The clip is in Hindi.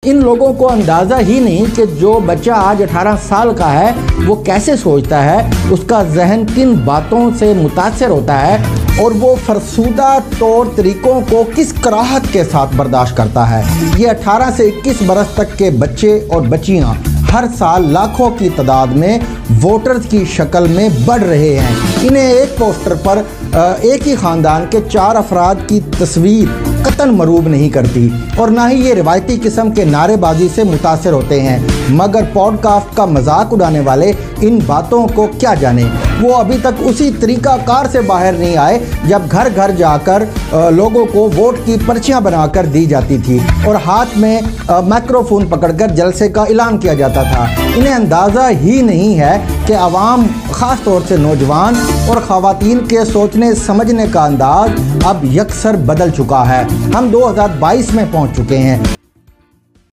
इन लोगों को अंदाज़ा ही नहीं कि जो बच्चा आज 18 साल का है वो कैसे सोचता है, उसका जहन किन बातों से मुतासर होता है और वो फरसूदा तौर तरीक़ों को किस कराहत के साथ बर्दाश्त करता है। ये 18 से 21 बरस तक के बच्चे और बच्चियाँ हर साल लाखों की तादाद में वोटर्स की शक्ल में बढ़ रहे हैं। इन्हें एक पोस्टर पर एक ही ख़ानदान के 4 अफराद की तस्वीर कतन मरूब नहीं करती और ना ही ये रिवायती किस्म के नारेबाजी से मुतासर होते हैं। मगर पॉडकास्ट का मजाक उड़ाने वाले इन बातों को क्या जाने, वो अभी तक उसी तरीक़ाकार से बाहर नहीं आए जब घर घर जाकर लोगों को वोट की पर्चियां बनाकर दी जाती थी और हाथ में माइक्रोफोन पकड़कर जलसे का ऐलान किया जाता था। इन्हें अंदाज़ा ही नहीं है कि आवाम, ख़ास तौर से नौजवान और ख़वातीन के सोचने समझने का अंदाज़ अब यकसर बदल चुका है। हम 2022 में पहुंच चुके हैं।